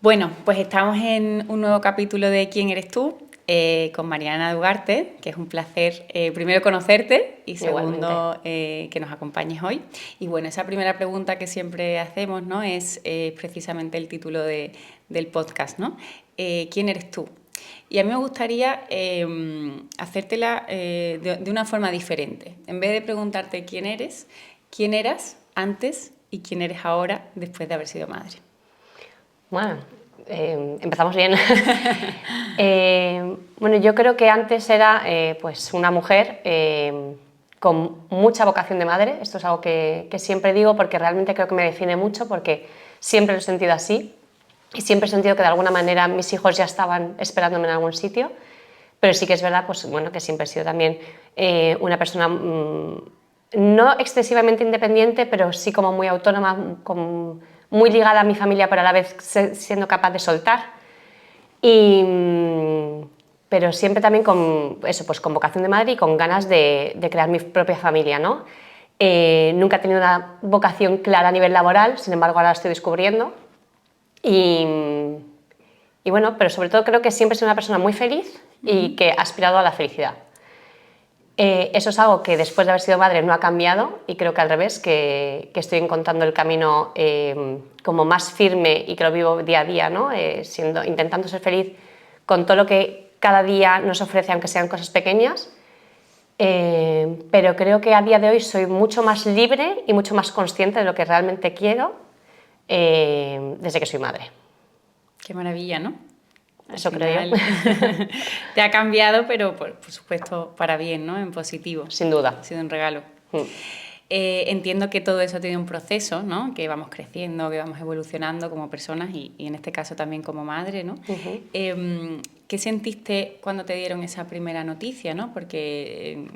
Bueno, pues estamos en un nuevo capítulo de ¿Quién eres tú? Con Mariana Dugarte, que es un placer primero conocerte y segundo que nos acompañes hoy. Y bueno, esa primera pregunta que siempre hacemos, ¿no? Es precisamente el título del podcast, ¿no? ¿Quién eres tú? Y a mí me gustaría hacértela de una forma diferente. En vez de preguntarte quién eras antes y quién eres ahora después de haber sido madre. Bueno, empezamos bien. Bueno, yo creo que antes era pues una mujer con mucha vocación de madre. Esto es algo que siempre digo porque realmente creo que me define mucho, porque siempre lo he sentido así y siempre he sentido que de alguna manera mis hijos ya estaban esperándome en algún sitio. Pero sí que es verdad, pues, bueno, que siempre he sido también una persona no excesivamente independiente, pero sí como muy autónoma, muy ligada a mi familia, pero a la vez siendo capaz de soltar. Pero siempre también con, eso, pues, con vocación de madre y con ganas de crear mi propia familia, ¿no? Nunca he tenido una vocación clara a nivel laboral, sin embargo ahora la estoy descubriendo. Y bueno, pero sobre todo creo que siempre he sido una persona muy feliz y que ha aspirado a la felicidad. Eso es algo que después de haber sido madre no ha cambiado y creo que al revés, que estoy encontrando el camino como más firme y que lo vivo día a día, ¿no? Intentando ser feliz con todo lo que cada día nos ofrece, aunque sean cosas pequeñas. Pero creo que a día de hoy soy mucho más libre y mucho más consciente de lo que realmente quiero desde que soy madre. Qué maravilla, ¿no? Eso creo yo. Te ha cambiado, pero por supuesto para bien, ¿no? En positivo. Sin duda. Ha sido un regalo. Entiendo que todo eso ha tenido un proceso, ¿no? Que vamos creciendo, que vamos evolucionando como personas y en este caso también como madre, ¿no? ¿Qué sentiste cuando te dieron esa primera noticia, ¿no? Porque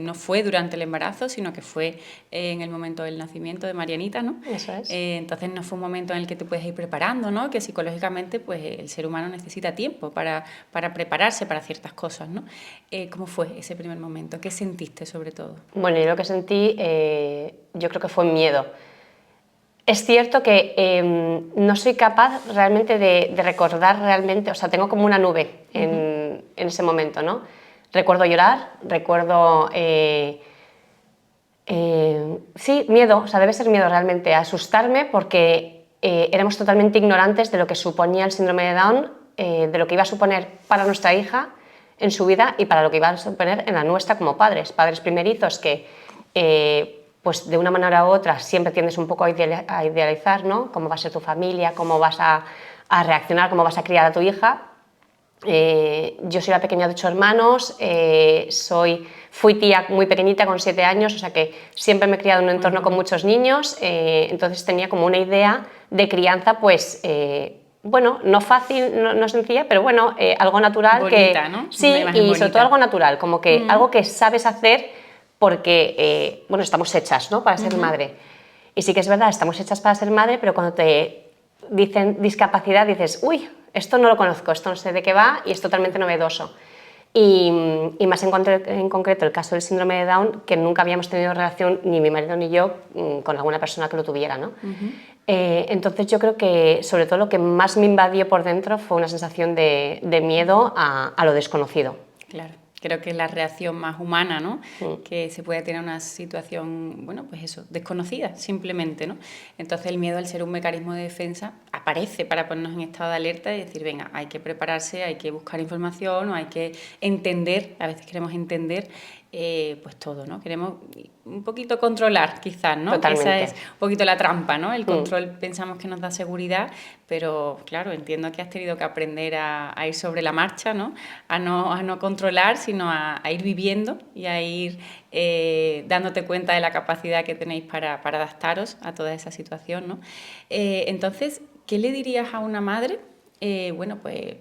no fue durante el embarazo, sino que fue en el momento del nacimiento de Marianita, ¿no? Eso es. Entonces no fue un momento en el que te puedes ir preparando, ¿no? Que psicológicamente pues el ser humano necesita tiempo para prepararse para ciertas cosas, ¿no? ¿Cómo fue ese primer momento? ¿Qué sentiste sobre todo? Bueno, yo lo que sentí, yo creo que fue miedo. Es cierto que no soy capaz realmente de recordar realmente, o sea, tengo como una nube en ese momento, ¿no? Recuerdo llorar, recuerdo... sí, miedo, o sea, debe ser miedo realmente, asustarme porque éramos totalmente ignorantes de lo que suponía el síndrome de Down, de lo que iba a suponer para nuestra hija en su vida y para lo que iba a suponer en la nuestra como padres primerizos que pues de una manera u otra siempre tiendes un poco a idealizar, ¿no? Cómo va a ser tu familia, cómo vas a reaccionar, cómo vas a criar a tu hija. Yo soy la pequeña de 8 hermanos, fui tía muy pequeñita con 7 años, o sea que siempre me he criado en un entorno con muchos niños, entonces tenía como una idea de crianza, pues bueno, no fácil, no sencilla, pero bueno, algo natural. Bonita, ¿no? Sí, y bonita. sobre todo algo natural, como que algo que sabes hacer porque, bueno, estamos hechas, ¿no? Para ser madre. Y sí que es verdad, estamos hechas para ser madre, pero cuando te dicen discapacidad dices, uy, esto no lo conozco, esto no sé de qué va y es totalmente novedoso. Y más en concreto el caso del síndrome de Down, que nunca habíamos tenido relación, ni mi marido ni yo, con alguna persona que lo tuviera, ¿no? Entonces yo creo que sobre todo lo que más me invadió por dentro fue una sensación de miedo a lo desconocido. Claro. Creo que es la reacción más humana, ¿no? Que se puede tener una situación, bueno, pues eso, desconocida, simplemente, ¿no? Entonces el miedo, al ser un mecanismo de defensa, aparece para ponernos en estado de alerta y decir, venga, hay que prepararse, hay que buscar información o hay que entender, a veces queremos entender, pues todo, ¿no? Queremos un poquito controlar, quizás, ¿no? Totalmente. Que esa es un poquito la trampa, ¿no? El control pensamos que nos da seguridad, pero claro, entiendo que has tenido que aprender a ir sobre la marcha, ¿no? A no controlar, sino a ir viviendo y a ir dándote cuenta de la capacidad que tenéis para adaptaros a toda esa situación, ¿no? Entonces, ¿qué le dirías a una madre? Bueno, pues...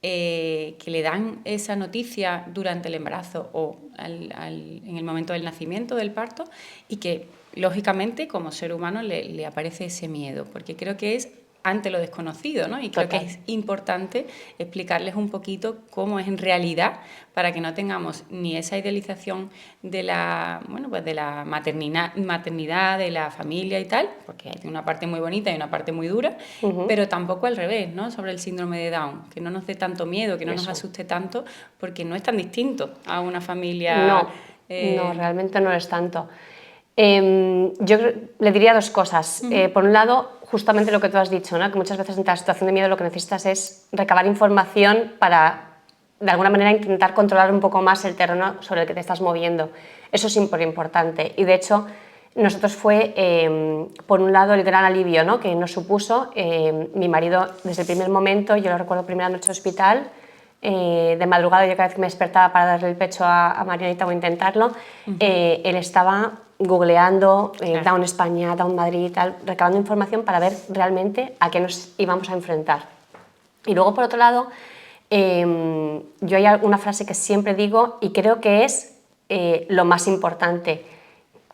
que le dan esa noticia durante el embarazo o en el momento del nacimiento, del parto, y que lógicamente como ser humano le aparece ese miedo, porque creo que es ante lo desconocido, ¿no? Y creo que es importante explicarles un poquito cómo es en realidad para que no tengamos ni esa idealización de la, bueno, pues de la maternidad, de la familia y tal, porque hay una parte muy bonita y una parte muy dura, pero tampoco al revés, ¿no? Sobre el síndrome de Down, que no nos dé tanto miedo, que no nos asuste tanto, porque no es tan distinto a una familia... No, realmente no lo es tanto. Yo le diría dos cosas. Por un lado, justamente lo que tú has dicho, ¿no? Que muchas veces en la situación de miedo lo que necesitas es recabar información para, de alguna manera, intentar controlar un poco más el terreno sobre el que te estás moviendo. Eso es súper importante. Y de hecho, nosotros fue, por un lado, el gran alivio, ¿no? Que nos supuso mi marido desde el primer momento. Yo lo recuerdo, primera noche de hospital, de madrugada, yo cada vez que me despertaba para darle el pecho a Marianita o intentarlo, él estaba googleando Down España, Down Madrid y tal, recabando información para ver realmente a qué nos íbamos a enfrentar. Y luego, por otro lado, yo hay una frase que siempre digo y creo que es lo más importante,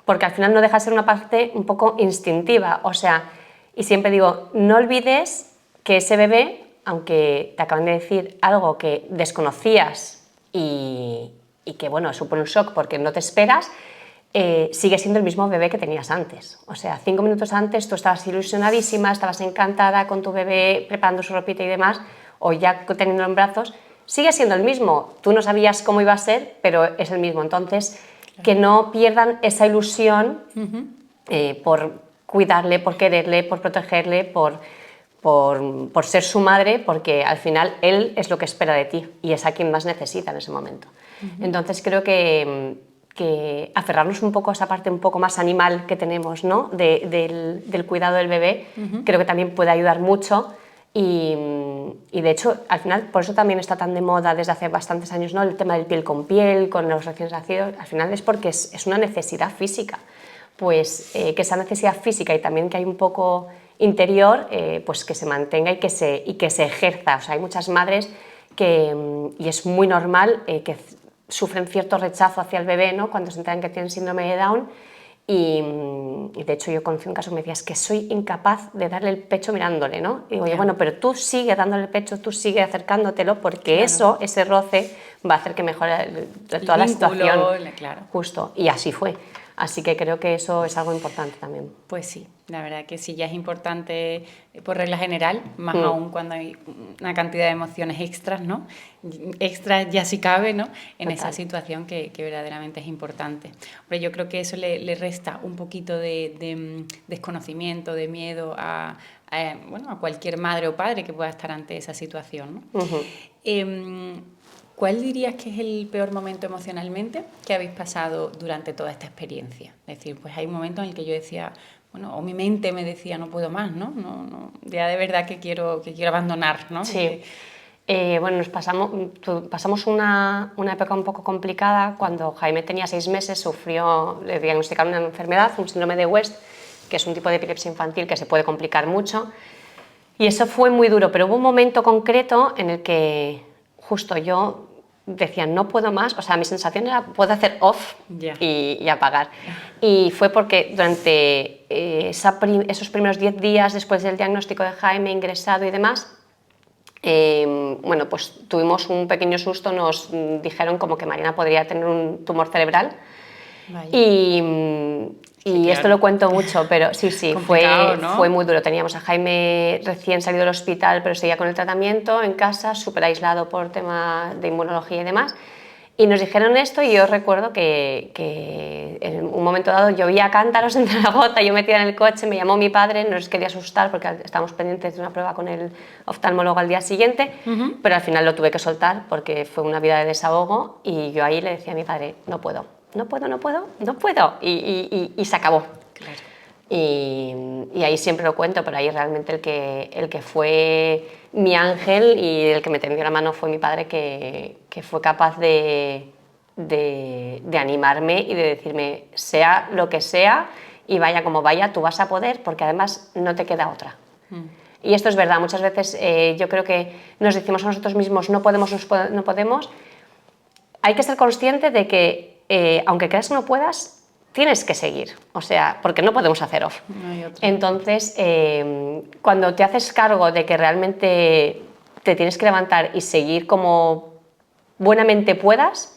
porque al final no deja de ser una parte un poco instintiva, o sea, y siempre digo, no olvides que ese bebé, aunque te acaban de decir algo que desconocías y que, bueno, supone un shock porque no te esperas, sigue siendo el mismo bebé que tenías antes. O sea, 5 minutos antes tú estabas ilusionadísima, estabas encantada con tu bebé preparando su ropita y demás, o ya teniéndolo en brazos, sigue siendo el mismo. Tú no sabías cómo iba a ser, pero es el mismo. Entonces, que no pierdan esa ilusión por cuidarle, por quererle, por protegerle, por ser su madre, porque al final él es lo que espera de ti y es a quien más necesita en ese momento. Entonces creo que aferrarnos un poco a esa parte un poco más animal que tenemos, ¿no? del cuidado del bebé, creo que también puede ayudar mucho y de hecho al final por eso también está tan de moda desde hace bastantes años, ¿no? El tema del piel con piel, con los recién nacidos, al final es porque es una necesidad física, pues que esa necesidad física y también que hay un poco interior, pues que se mantenga y que se ejerza. O sea, hay muchas madres y es muy normal, que sufren cierto rechazo hacia el bebé, ¿no? Cuando se enteran que tienen síndrome de Down y de hecho yo conocí un caso que me decía, es que soy incapaz de darle el pecho mirándole, ¿no? Y digo, oye, bueno, pero tú sigue dándole el pecho, tú sigue acercándotelo porque eso, ese roce va a hacer que mejore toda la situación. Claro. Justo, y así fue. Así que creo que eso es algo importante también. Pues sí, la verdad que sí, ya es importante por regla general, más aún cuando hay una cantidad de emociones extras, ¿no? Extras ya si cabe, ¿no? En esa situación que verdaderamente es importante. Hombre, yo creo que eso le resta un poquito de desconocimiento, de miedo a cualquier madre o padre que pueda estar ante esa situación, ¿no? ¿Cuál dirías que es el peor momento emocionalmente que habéis pasado durante toda esta experiencia? Es decir, pues hay un momento en el que yo decía, bueno, o mi mente me decía, no puedo más, ¿no? Ya de verdad que quiero abandonar, ¿no? Sí. Bueno, pasamos una época un poco complicada cuando Jaime tenía 6 meses, le diagnosticaron una enfermedad, un síndrome de West, que es un tipo de epilepsia infantil que se puede complicar mucho. Y eso fue muy duro, pero hubo un momento concreto en el que justo yo decía, no puedo más, o sea, mi sensación era, puedo hacer off y apagar. Y fue porque durante esos primeros 10 días después del diagnóstico de Jaime ingresado y demás, bueno, pues tuvimos un pequeño susto, nos dijeron como que Mariana podría tener un tumor cerebral. Y claro. Esto lo cuento mucho, pero sí, ¿no? Fue muy duro. Teníamos a Jaime recién salido del hospital, pero seguía con el tratamiento en casa, súper aislado por tema de inmunología y demás. Y nos dijeron esto y yo recuerdo que en un momento dado llovía cántaros en Zaragoza, yo metida en el coche, me llamó mi padre, no nos quería asustar porque estábamos pendientes de una prueba con el oftalmólogo al día siguiente, pero al final lo tuve que soltar porque fue una vida de desahogo y yo ahí le decía a mi padre, no puedo. Y se acabó. Claro. Y ahí siempre lo cuento, pero ahí realmente el que fue mi ángel y el que me tendió la mano fue mi padre, que fue capaz de animarme y de decirme, sea lo que sea y vaya como vaya, tú vas a poder, porque además no te queda otra. Y esto es verdad, muchas veces yo creo que nos decimos a nosotros mismos, no podemos. Hay que ser consciente de que aunque creas que no puedas, tienes que seguir, o sea, porque no podemos hacer off. No hay otra. Entonces, cuando te haces cargo de que realmente te tienes que levantar y seguir como buenamente puedas,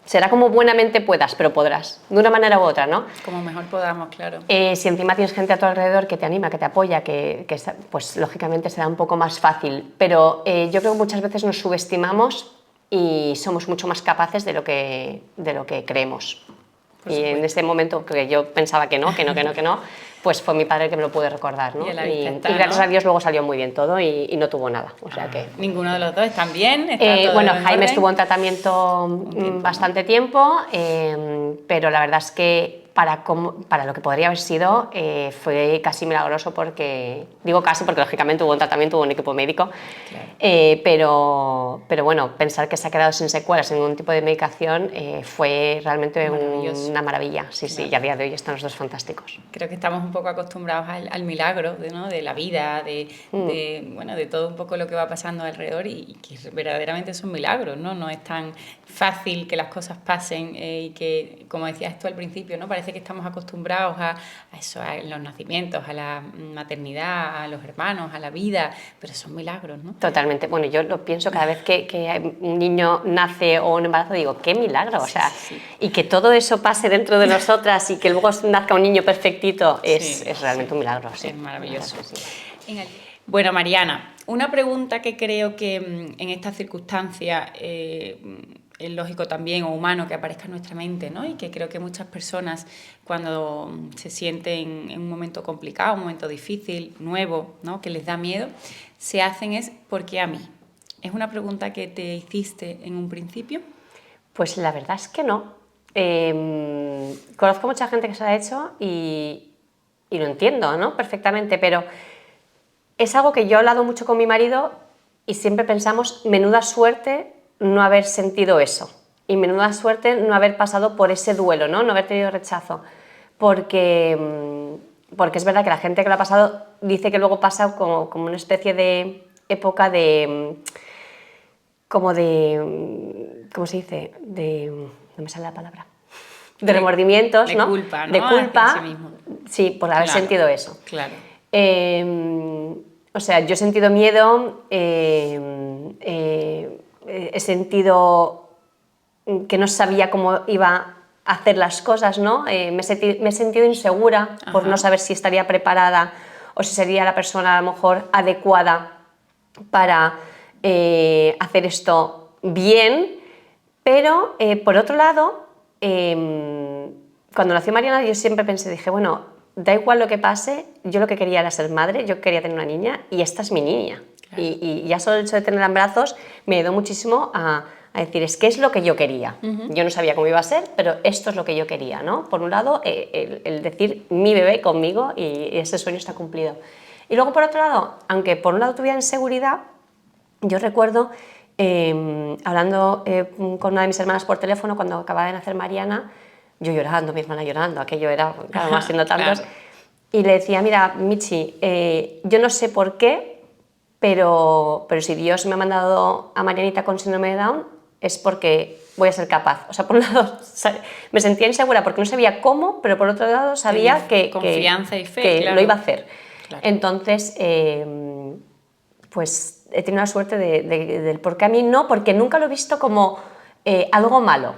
será como buenamente puedas, pero podrás, de una manera u otra, ¿no? Como mejor podamos, claro. Si encima tienes gente a tu alrededor que te anima, que te apoya, pues lógicamente será un poco más fácil. Pero yo creo que muchas veces nos subestimamos y somos mucho más capaces de lo que creemos. Y en ese momento que yo pensaba que no, pues fue mi padre que me lo pude recordar, ¿no? Y gracias a Dios luego salió muy bien todo y no tuvo nada. O sea que... ¿Ninguno de los dos están bien? Bueno, Jaime estuvo en tratamiento bastante tiempo, pero la verdad es que para lo que podría haber sido fue casi milagroso porque, digo casi porque lógicamente hubo un tratamiento, hubo un equipo médico, pero bueno, pensar que se ha quedado sin secuelas, sin ningún tipo de medicación, fue realmente una maravilla. Sí, y a día de hoy están los dos fantásticos. Creo que estamos un poco acostumbrados al milagro de la vida, de todo un poco lo que va pasando alrededor y que verdaderamente son milagros, ¿no? No es tan fácil que las cosas pasen y que, como decías tú al principio, ¿no? Parece que estamos acostumbrados a eso, a los nacimientos, a la maternidad, a los hermanos, a la vida, pero son milagros, ¿no? Totalmente. Bueno, yo lo pienso cada vez que un niño nace o un embarazo, digo, qué milagro, o sea, y que todo eso pase dentro de nosotras y que luego nazca un niño perfectito es realmente un milagro. Es maravilloso. Bueno, Mariana, una pregunta que creo que en estas circunstancias es lógico también o humano que aparezca en nuestra mente, ¿no? Y que creo que muchas personas cuando se sienten en un momento complicado, un momento difícil, nuevo, ¿no? Que les da miedo, se hacen es ¿por qué a mí? ¿Es una pregunta que te hiciste en un principio? Pues la verdad es que no. Conozco mucha gente que se lo ha hecho y lo entiendo, ¿no? Perfectamente, pero es algo que yo he hablado mucho con mi marido y siempre pensamos, menuda suerte no haber sentido eso y menuda suerte no haber pasado por ese duelo, no haber tenido rechazo, porque es verdad que la gente que lo ha pasado dice que luego pasa como una especie de época ¿cómo se dice? No me sale la palabra. De remordimientos, ¿no? Culpa, ¿no? De culpa, sí mismo. Sí, por haber sentido eso. Claro. O sea, yo he sentido miedo, he sentido que no sabía cómo iba a hacer las cosas, ¿no? Me he sentido insegura por no saber si estaría preparada o si sería la persona a lo mejor adecuada para hacer esto bien, pero por otro lado, cuando nació Mariana yo siempre pensé, dije, bueno, da igual lo que pase, yo lo que quería era ser madre, yo quería tener una niña y esta es mi niña. Claro. Y ya solo el hecho de tenerla en brazos me ayudó muchísimo a decir, es que es lo que yo quería. Yo no sabía cómo iba a ser, pero esto es lo que yo quería, ¿no? Por un lado, el decir mi bebé conmigo y ese sueño está cumplido. Y luego, por otro lado, aunque por un lado tuviera inseguridad, yo recuerdo hablando con una de mis hermanas por teléfono cuando acababa de nacer Mariana, yo llorando, mi hermana llorando, aquello era, claro, más siendo tantos, claro. Y le decía, mira, Michi, yo no sé por qué, pero si Dios me ha mandado a Marianita con síndrome de Down es porque voy a ser capaz. O sea, por un lado me sentía insegura porque no sabía cómo, pero por otro lado sabía que confianza y fe, que claro. lo iba a hacer. Claro. Entonces, pues he tenido la suerte del por qué a mí no, porque nunca lo he visto como algo malo.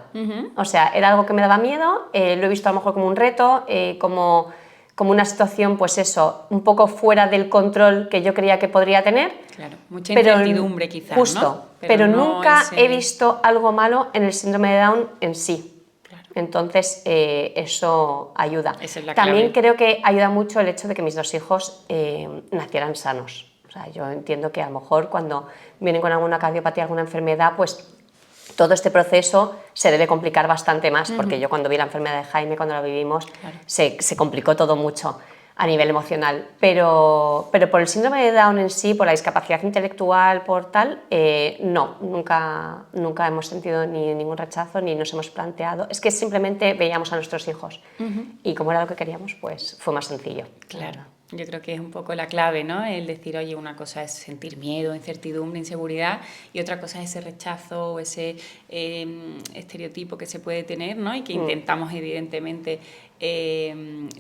O sea, era algo que me daba miedo, lo he visto a lo mejor como un reto, como una situación, pues eso, un poco fuera del control que yo creía que podría tener. Claro, mucha incertidumbre quizás, justo, ¿no? Pero nunca he visto algo malo en el síndrome de Down en sí. Claro. Entonces, eso ayuda. Esa es la También clave. creo que ayuda mucho el hecho de que mis dos hijos nacieran sanos. O sea, yo entiendo que a lo mejor cuando vienen con alguna cardiopatía, alguna enfermedad, pues todo este proceso se debe complicar bastante más, porque yo cuando vi la enfermedad de Jaime, cuando la vivimos, claro, se complicó todo mucho a nivel emocional. Pero por el síndrome de Down en sí, por la discapacidad intelectual, por tal, no, nunca hemos sentido ni ningún rechazo, ni nos hemos planteado. Es que simplemente veíamos a nuestros hijos y como era lo que queríamos, pues fue más sencillo. Claro. Yo creo que es un poco la clave, ¿no? El decir, oye, una cosa es sentir miedo, incertidumbre, inseguridad, y otra cosa es ese rechazo o ese estereotipo que se puede tener, ¿no? Y que intentamos, evidentemente,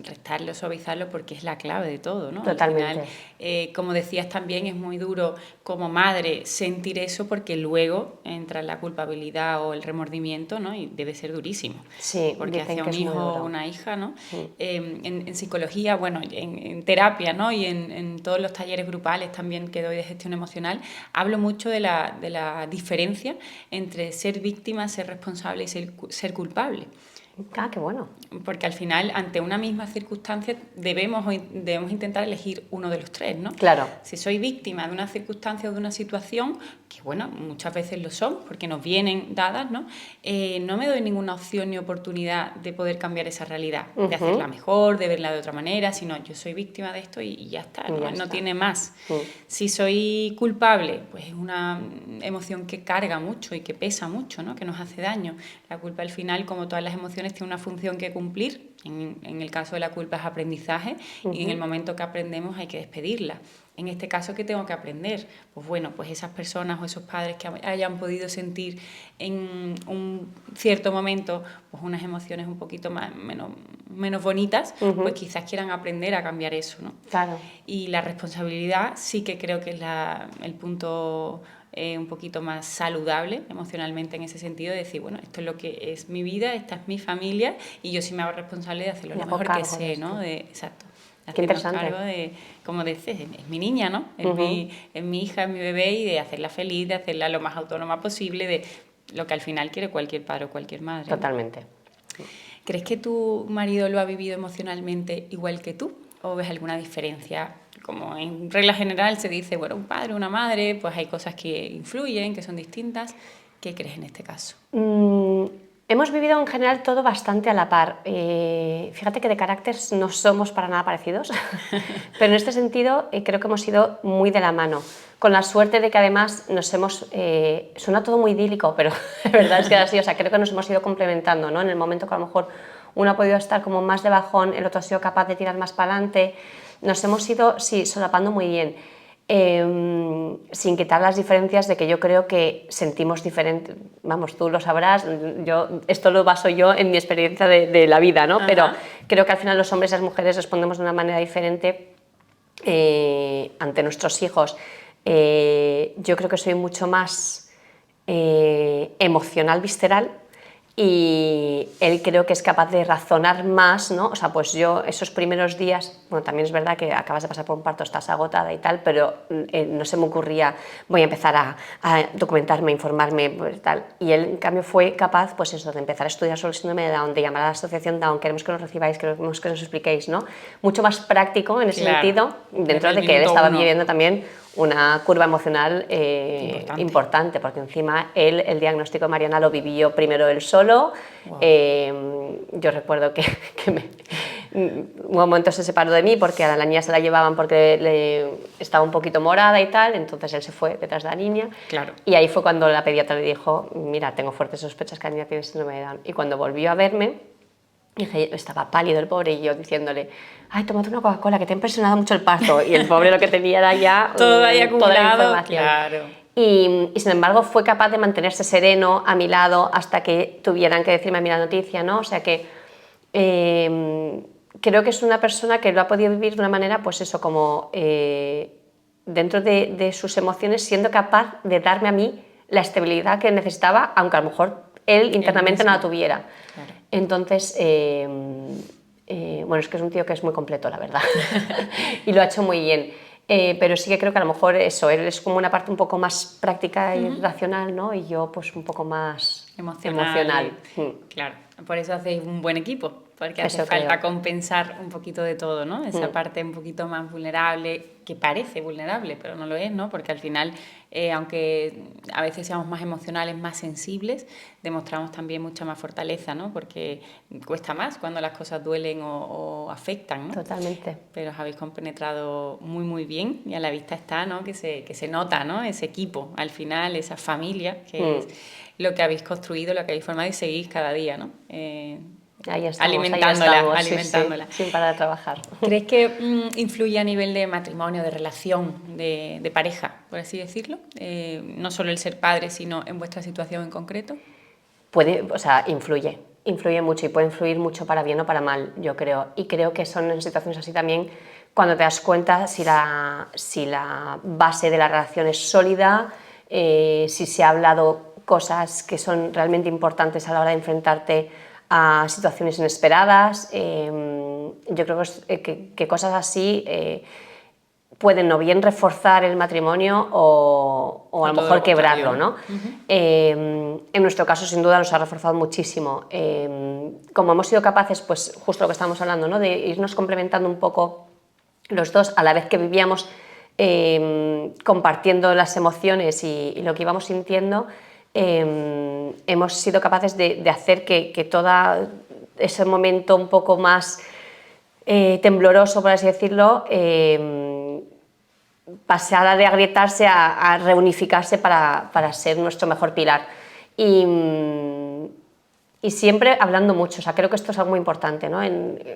restarlo, suavizarlo, porque es la clave de todo, ¿no? Totalmente. Al final, como decías también, es muy duro como madre sentir eso, porque luego entra la culpabilidad o el remordimiento, ¿no? Y debe ser durísimo. Sí, porque dicen hacia que un es muy hijo duro. o una hija, ¿no? En psicología, bueno, en terapia, ¿no? Y en todos los talleres grupales también que doy de gestión emocional, hablo mucho de la diferencia entre ser víctima, ser responsable y ser culpable. Ah, qué bueno. Porque al final, ante una misma circunstancia, debemos intentar elegir uno de los tres, ¿no? Claro. Si soy víctima de una circunstancia o de una situación, que bueno, muchas veces lo son, porque nos vienen dadas, ¿no? No me doy ninguna opción ni oportunidad de poder cambiar esa realidad, de hacerla mejor, de verla de otra manera, sino yo soy víctima de esto y ya está, ¿no? Ya No está. tiene más. Si soy culpable, pues es una emoción que carga mucho y que pesa mucho, ¿no? Que nos hace daño. La culpa al final, como todas las emociones, tiene una función que cumplir. En el caso de la culpa es aprendizaje y en el momento que aprendemos hay que despedirla. En este caso, ¿qué tengo que aprender? Pues bueno, pues esas personas o esos padres que hayan podido sentir en un cierto momento pues unas emociones un poquito menos bonitas, pues quizás quieran aprender a cambiar eso, ¿no? Claro. Y la responsabilidad sí que creo que es el punto un poquito más saludable emocionalmente en ese sentido, de decir, bueno, esto es lo que es mi vida, esta es mi familia y yo sí me hago responsable de hacerlo lo mejor que sé, ¿no? Exacto. Qué interesante. Cargo de, como dices, es mi niña, ¿no? Es mi hija, es mi bebé, y de hacerla feliz, de hacerla lo más autónoma posible, de lo que al final quiere cualquier padre o cualquier madre, ¿no? Totalmente. ¿Crees que tu marido lo ha vivido emocionalmente igual que tú? ¿O ves alguna diferencia? Como en regla general se dice, bueno, un padre, una madre, pues hay cosas que influyen, que son distintas. ¿Qué crees en este caso? Hemos vivido en general todo bastante a la par. Fíjate que de carácter no somos para nada parecidos, pero en este sentido creo que hemos ido muy de la mano, con la suerte de que además nos hemos... suena todo muy idílico, pero la verdad es que así, o sea, creo que nos hemos ido complementando, ¿no? En el momento que a lo mejor uno ha podido estar como más de bajón, el otro ha sido capaz de tirar más para adelante, nos hemos ido, sí, solapando muy bien. Sin quitar las diferencias de que yo creo que sentimos diferente, vamos, tú lo sabrás, esto lo baso yo en mi experiencia de la vida, ¿no? Pero creo que al final los hombres y las mujeres respondemos de una manera diferente ante nuestros hijos. Yo creo que soy mucho más emocional, visceral, y él creo que es capaz de razonar más, ¿no? O sea, pues yo esos primeros días, bueno, también es verdad que acabas de pasar por un parto, estás agotada y tal, pero no se me ocurría, voy a empezar a documentarme, informarme, pues, tal. Y él, en cambio, fue capaz, pues eso, de empezar a estudiar sobre el síndrome de Down, de llamar a la asociación Down, queremos que nos recibáis, queremos que nos expliquéis, ¿no? Mucho más práctico en ese sentido, dentro de que él estaba viviendo también una curva emocional importante, porque encima él, el diagnóstico de Mariana lo vivió primero él solo. Wow. Yo recuerdo que un momento se separó de mí porque a la niña se la llevaban porque estaba un poquito morada y tal, entonces él se fue detrás de la niña. Claro. Y ahí fue cuando la pediatra le dijo, mira, tengo fuertes sospechas que la niña tiene síndrome de Down. Y cuando volvió a verme, dije, estaba pálido el pobre, y yo diciéndole, ay, tómate una Coca-Cola, que te ha impresionado mucho el parto. Y el pobre lo que tenía era ya todo ahí acumulado, toda la información. Claro. Y sin embargo fue capaz de mantenerse sereno a mi lado hasta que tuvieran que decirme a mí la noticia, ¿no? O sea que creo que es una persona que lo ha podido vivir de una manera, pues eso, como dentro de sus emociones, siendo capaz de darme a mí la estabilidad que necesitaba, aunque a lo mejor él internamente no la tuviera. Claro. Entonces, bueno, es que es un tío que es muy completo, la verdad, y lo ha hecho muy bien. Pero sí que creo que a lo mejor eso, él es como una parte un poco más práctica y racional, ¿no? Y yo pues un poco más emocional. Claro, por eso hacéis un buen equipo, porque hace falta compensar un poquito de todo, ¿no? Esa parte un poquito más vulnerable, que parece vulnerable, pero no lo es, ¿no? Porque al final, aunque a veces seamos más emocionales, más sensibles, demostramos también mucha más fortaleza, ¿no? Porque cuesta más cuando las cosas duelen o afectan, ¿no? Totalmente. Pero os habéis compenetrado muy, muy bien, y a la vista está, ¿no? Que se nota, ¿no? Ese equipo, al final, esa familia, que es lo que habéis construido, lo que habéis formado y seguís cada día, ¿no? Ahí estamos, alimentándola. Sí, sin parar de trabajar. ¿Crees que influye a nivel de matrimonio, de relación, de pareja, por así decirlo? No solo el ser padre, sino en vuestra situación en concreto. Influye mucho y puede influir mucho para bien o para mal, yo creo. Y creo que son en situaciones así también cuando te das cuenta si la base de la relación es sólida, si se ha hablado cosas que son realmente importantes a la hora de enfrentarte a situaciones inesperadas. Yo creo que cosas así pueden o bien reforzar el matrimonio o a lo mejor quebrarlo, ¿no? En nuestro caso, sin duda, nos ha reforzado muchísimo. Como hemos sido capaces, pues justo lo que estábamos hablando, ¿no? De irnos complementando un poco los dos a la vez que vivíamos, compartiendo las emociones y lo que íbamos sintiendo, hemos sido capaces de hacer que todo ese momento un poco más tembloroso, por así decirlo, pasara de agrietarse a reunificarse para ser nuestro mejor pilar. Y siempre hablando mucho, o sea, creo que esto es algo muy importante, ¿no?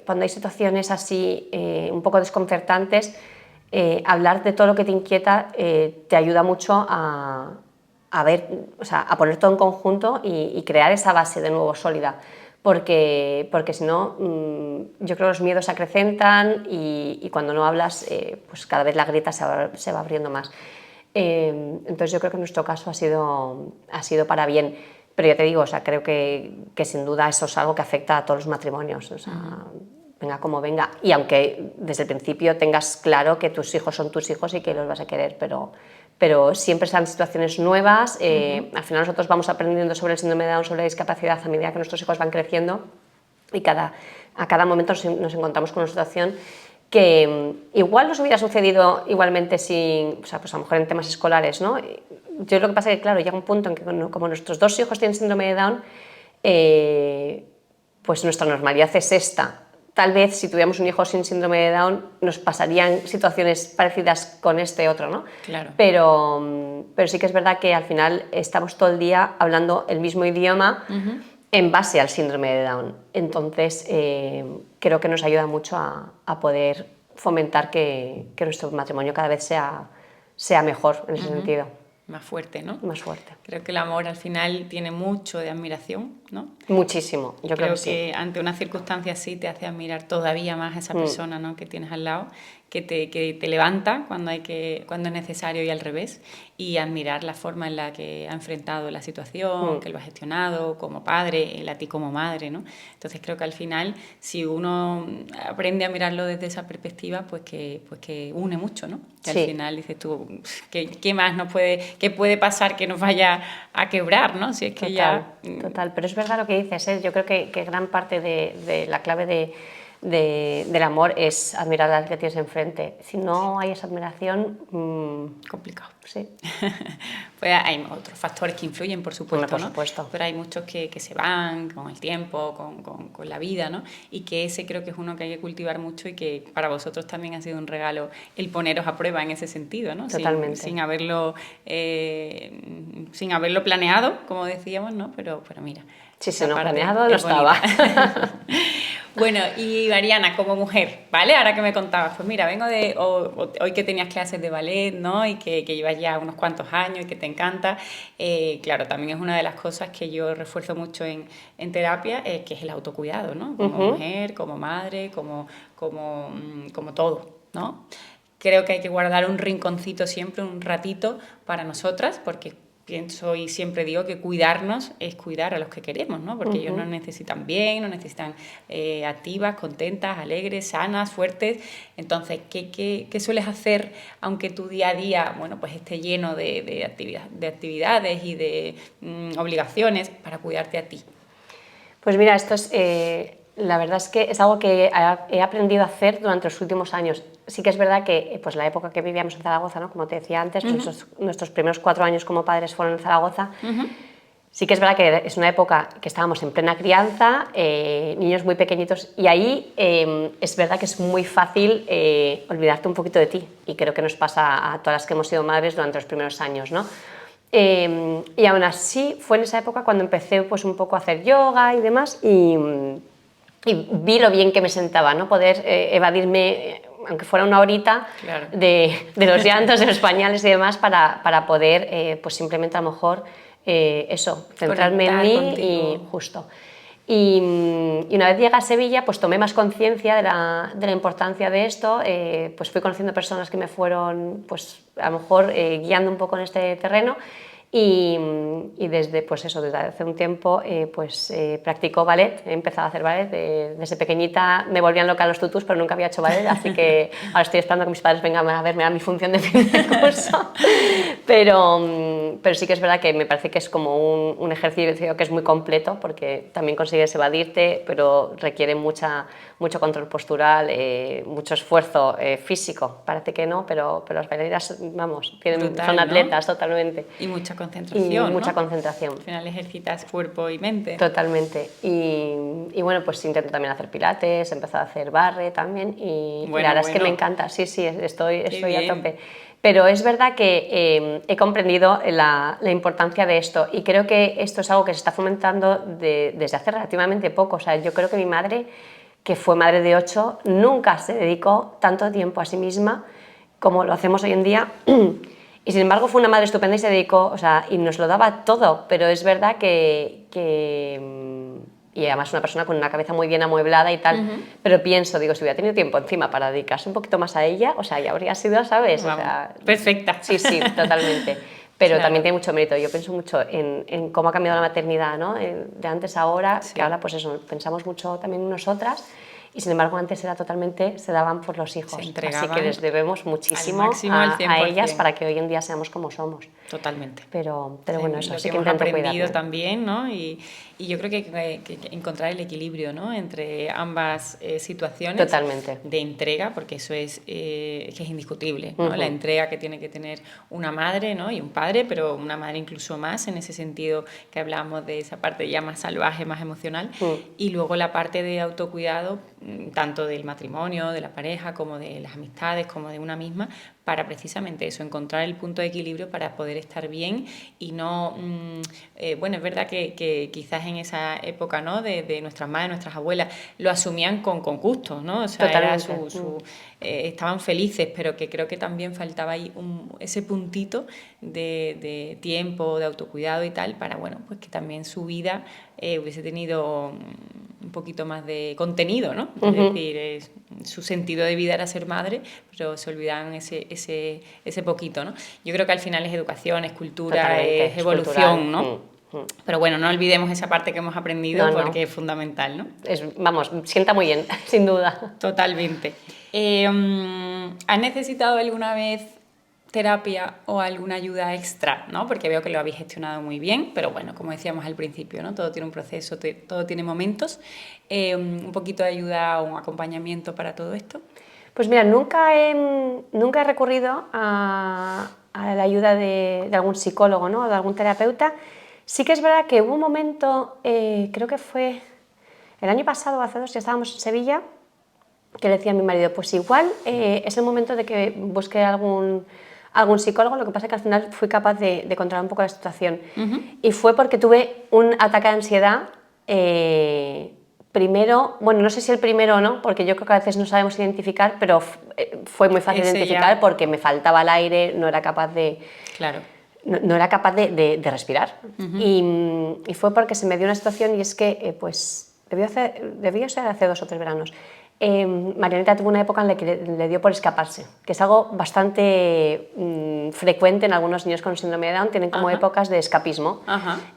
Cuando hay situaciones así un poco desconcertantes, hablar de todo lo que te inquieta te ayuda mucho a ver, o sea, a poner todo en conjunto y crear esa base de nuevo sólida. Porque si no, yo creo que los miedos se acrecentan y cuando no hablas, pues cada vez la grieta se va abriendo más. Entonces yo creo que en nuestro caso ha sido para bien, pero ya te digo, o sea, creo que sin duda eso es algo que afecta a todos los matrimonios, o sea, venga como venga, y aunque desde el principio tengas claro que tus hijos son tus hijos y que los vas a querer, pero siempre están situaciones nuevas. Al final nosotros vamos aprendiendo sobre el síndrome de Down, sobre la discapacidad a medida que nuestros hijos van creciendo y a cada momento nos encontramos con una situación que igual nos hubiera sucedido igualmente sin, o sea, pues a lo mejor en temas escolares, ¿no? Yo lo que pasa es que, claro, llega un punto en que como nuestros dos hijos tienen síndrome de Down, pues nuestra normalidad es esta. Tal vez si tuviéramos un hijo sin síndrome de Down nos pasarían situaciones parecidas con este otro, ¿no? Claro. Pero sí que es verdad que al final estamos todo el día hablando el mismo idioma en base al síndrome de Down. Entonces creo que nos ayuda mucho a poder fomentar que nuestro matrimonio cada vez sea mejor en ese sentido. Más fuerte, ¿no? Más fuerte. Creo que el amor al final tiene mucho de admiración, ¿no? Muchísimo, yo creo que sí. Creo que ante una circunstancia así te hace admirar todavía más a esa persona, ¿no? Que tienes al lado, que te levanta cuando es necesario y al revés, y admirar la forma en la que ha enfrentado la situación, que lo ha gestionado como padre, él a ti como madre, ¿no? Entonces creo que al final, si uno aprende a mirarlo desde esa perspectiva, pues que une mucho, ¿no? Que al final dices tú, ¿qué más qué puede pasar que nos vaya a quebrar, ¿no? Si es que Total, pero es verdad lo que dices, ¿eh? Yo creo que gran parte de la clave del amor es admirar al que tienes enfrente. Si no hay esa admiración... complicado. Sí. Pues hay otros factores que influyen, por supuesto, por supuesto. ¿no? Pero hay muchos que se van con el tiempo, con la vida, ¿no? Y que ese creo que es uno que hay que cultivar mucho y que para vosotros también ha sido un regalo el poneros a prueba en ese sentido, ¿no? Totalmente. Sin haberlo planeado, como decíamos, ¿no? Pero mira. Sí, no planeado no estaba. Bueno, y Mariana, como mujer, ¿vale? Ahora que me contabas, pues mira, vengo hoy que tenías clases de ballet, ¿no? Y que llevas ya unos cuantos años y que te encanta. Claro, también es una de las cosas que yo refuerzo mucho en terapia, que es el autocuidado, ¿no? Como mujer, como madre, como todo, ¿no? Creo que hay que guardar un rinconcito siempre, un ratito para nosotras, porque pienso y siempre digo que cuidarnos es cuidar a los que queremos, ¿no? Porque ellos nos necesitan bien, nos necesitan activas, contentas, alegres, sanas, fuertes. Entonces, ¿qué sueles hacer aunque tu día a día, bueno, pues esté lleno de actividades y de obligaciones para cuidarte a ti? Pues mira, esto es... la verdad es que es algo que he aprendido a hacer durante los últimos años. Sí que es verdad que pues la época que vivíamos en Zaragoza, ¿no? Como te decía antes, nuestros primeros 4 años como padres fueron en Zaragoza. Sí que es verdad que es una época que estábamos en plena crianza, niños muy pequeñitos, y ahí es verdad que es muy fácil olvidarte un poquito de ti, y creo que nos pasa a todas las que hemos sido madres durante los primeros años, ¿no? Y aún así fue en esa época cuando empecé pues un poco a hacer yoga y demás, y y vi lo bien que me sentaba, ¿no? Poder evadirme, aunque fuera una horita, Claro. de los llantos, de los pañales y demás, para poder, pues simplemente a lo mejor, eso, centrarme en Conectar mí contigo. y justo. Y una vez llegué a Sevilla, pues tomé más conciencia de la importancia de esto, pues fui conociendo personas que me fueron, pues a lo mejor guiando un poco en este terreno. Y desde, pues eso, desde hace un tiempo practico ballet, he empezado a hacer ballet, desde pequeñita me volvían loca los tutús, pero nunca había hecho ballet, así que ahora estoy esperando que mis padres vengan a verme a mi función de fin de curso, pero sí que es verdad que me parece que es como un ejercicio que es muy completo, porque también consigues evadirte, pero requiere mucho control postural, mucho esfuerzo físico, parece que no, pero las bailarinas, vamos, Brutal, son ¿no? atletas totalmente. Y mucha concentración, Y mucha ¿no? concentración. Al final ejercitas cuerpo y mente. Totalmente. Y bueno, pues intento también hacer pilates, he empezado a hacer barre también y la verdad es que me encanta. Sí, estoy a tope. Pero es verdad que he comprendido la importancia de esto y creo que esto es algo que se está fomentando desde hace relativamente poco. O sea, yo creo que mi madre, que fue madre de 8, nunca se dedicó tanto tiempo a sí misma como lo hacemos hoy en día. Y sin embargo fue una madre estupenda y se dedicó, o sea, y nos lo daba todo, pero es verdad y además una persona con una cabeza muy bien amueblada y tal, pero pienso, digo, si hubiera tenido tiempo encima para dedicarse un poquito más a ella, o sea, ya habría sido, ¿sabes? Vamos, o sea, perfecta. Sí, totalmente. Pero Claro. también tiene mucho mérito. Yo pienso mucho en cómo ha cambiado la maternidad, ¿no? De antes a ahora, Sí. que ahora pues eso, pensamos mucho también en nosotras. Y sin embargo antes era totalmente, se daban por los hijos. Se Así entregaban que les debemos al muchísimo máximo, al a 100%. ellas para que hoy en día seamos como somos. Totalmente. Pero bueno, eso Lo sí que que hemos intento aprendido cuidarme. también, ¿no? Y yo creo que encontrar el equilibrio, ¿no? Entre ambas situaciones. Totalmente. De entrega, porque eso que es indiscutible, ¿no? La entrega que tiene que tener una madre, ¿no? Y un padre, pero una madre incluso más, en ese sentido que hablamos de esa parte ya más salvaje, más emocional. Y luego la parte de autocuidado, tanto del matrimonio, de la pareja, como de las amistades, como de una misma, para precisamente eso, encontrar el punto de equilibrio para poder estar bien y no... bueno, es verdad que quizás en esa época, ¿no? de nuestras madres, nuestras abuelas, lo asumían con gusto, ¿no? O sea, era estaban felices, pero que creo que también faltaba ahí ese puntito de tiempo, de autocuidado y tal, para, bueno, pues que también su vida hubiese tenido un poquito más de contenido, ¿no? Es decir, su sentido de vida era ser madre, pero se olvidaban ese poquito, ¿no? Yo creo que al final es educación, es cultura, Totalmente, es evolución, cultural. ¿no? Pero bueno, no olvidemos esa parte que hemos aprendido porque es fundamental, ¿no? Vamos, sienta muy bien, sin duda. Totalmente. ¿Has necesitado alguna vez terapia o alguna ayuda extra, ¿no? Porque veo que lo habéis gestionado muy bien, pero bueno, como decíamos al principio, ¿no? Todo tiene un proceso, todo tiene momentos. ¿Un poquito de ayuda o un acompañamiento para todo esto? Pues mira, nunca he recurrido a la ayuda de algún psicólogo, ¿no? O de algún terapeuta. Sí que es verdad que hubo un momento, creo que fue el año pasado o hace 2, ya estábamos en Sevilla, que le decía a mi marido, pues igual es el momento de que busque algún psicólogo, lo que pasa es que al final fui capaz de controlar un poco la situación. Y fue porque tuve un ataque de ansiedad, primero, bueno, no sé si el primero o no, porque yo creo que a veces no sabemos identificar, pero fue muy fácil identificar porque me faltaba el aire, no era capaz de... Claro. No era capaz de respirar. Y fue porque se me dio una situación y es que, pues, debió ser hace 2 o 3 veranos. Marianita tuvo una época en la que le dio por escaparse, que es algo bastante frecuente en algunos niños con síndrome de Down, tienen como épocas de escapismo.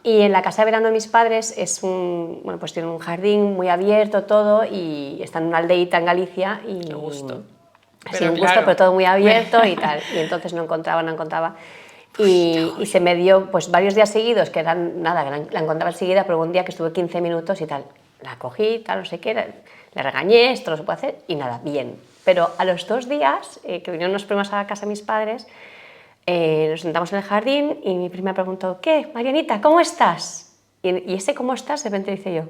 Y en la casa de verano de mis padres bueno, pues tienen un jardín muy abierto, todo, y están en una aldeita en Galicia. Y, Qué gusto. Sí, un gusto, pero todo muy abierto y tal. Y entonces no encontraba. Y se me dio pues varios días seguidos, que eran nada, la encontraba enseguida, pero un día que estuve 15 minutos y tal, la cogí, tal, no sé qué, le regañé, esto no se puede hacer, y nada, bien. Pero a los 2 días, que vinieron unos primos a la casa de mis padres, nos sentamos en el jardín y mi prima preguntó, ¿qué, Marianita, cómo estás? Y ese cómo estás, de repente dice yo,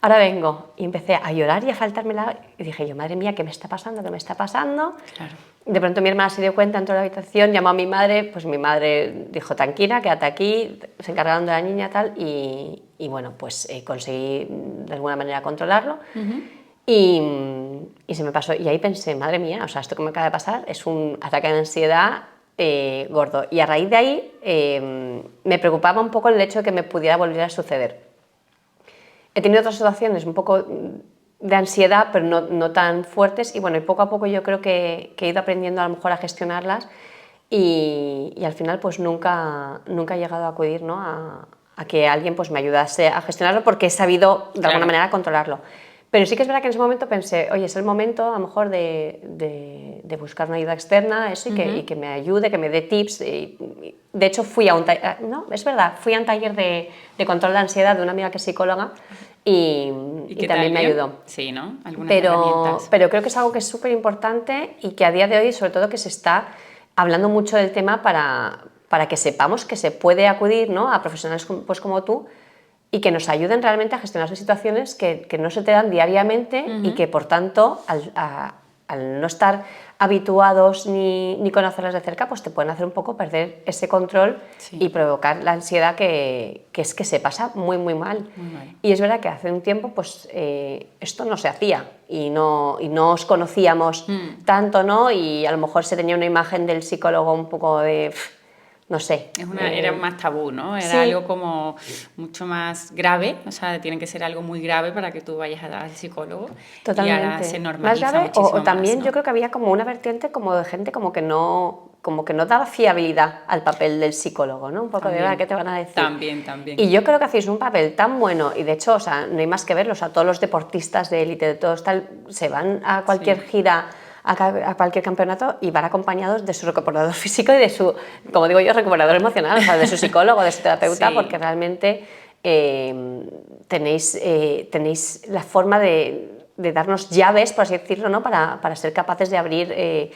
ahora vengo. Y empecé a llorar y a faltarme la... Y dije yo, madre mía, ¿qué me está pasando? ¿Qué me está pasando? Claro. De pronto mi hermana se dio cuenta, entró a la habitación, llamó a mi madre, pues mi madre dijo, tranquila, quédate aquí, se encargaron de la niña tal, y bueno, pues conseguí de alguna manera controlarlo. Y se me pasó, y ahí pensé, madre mía, o sea, esto que me acaba de pasar es un ataque de ansiedad gordo. Y a raíz de ahí me preocupaba un poco el hecho de que me pudiera volver a suceder. He tenido otras situaciones un poco de ansiedad, pero no tan fuertes, y bueno, y poco a poco yo creo que he ido aprendiendo a lo mejor a gestionarlas, y al final pues nunca he llegado a acudir, ¿no? a que alguien pues me ayudase a gestionarlo, porque he sabido de alguna manera controlarlo. Pero sí que es verdad que en ese momento pensé, oye, es el momento a lo mejor de buscar una ayuda externa, eso, y que me ayude, que me dé tips. De hecho, fui a un taller, no, es verdad, fui a un taller de control de ansiedad de una amiga que es psicóloga, y también me ayudó. Sí, ¿no? Algunas herramientas. Pero creo que es algo que es súper importante, y que a día de hoy, sobre todo, que se está hablando mucho del tema para que sepamos que se puede acudir, ¿no? a profesionales pues como tú, y que nos ayuden realmente a gestionar esas situaciones que no se te dan diariamente, y que por tanto al no estar habituados ni conocerlas de cerca, pues te pueden hacer un poco perder ese control y provocar la ansiedad que es que se pasa muy mal. Y es verdad que hace un tiempo pues esto no se hacía y no os conocíamos tanto, ¿no? Y a lo mejor se tenía una imagen del psicólogo un poco de... no sé. Era más tabú, ¿no? Era algo como mucho más grave, o sea, tiene que ser algo muy grave para que tú vayas al psicólogo. Totalmente. Y ahora se normaliza más grave, muchísimo o también más, ¿no? yo creo que había como una vertiente como de gente como que no daba fiabilidad al papel del psicólogo, ¿no? Un poco También, de, ¿qué te van a decir? También. Y yo creo que hacéis un papel tan bueno, y de hecho, o sea, no hay más que verlo, o sea, todos los deportistas de élite, de todos tal, se van a cualquier gira, a cualquier campeonato, y van acompañados de su recuperador físico y de su, como digo yo, recuperador emocional, o sea, de su psicólogo, de su terapeuta, porque realmente tenéis la forma de darnos llaves, por así decirlo, ¿no? para ser capaces de abrir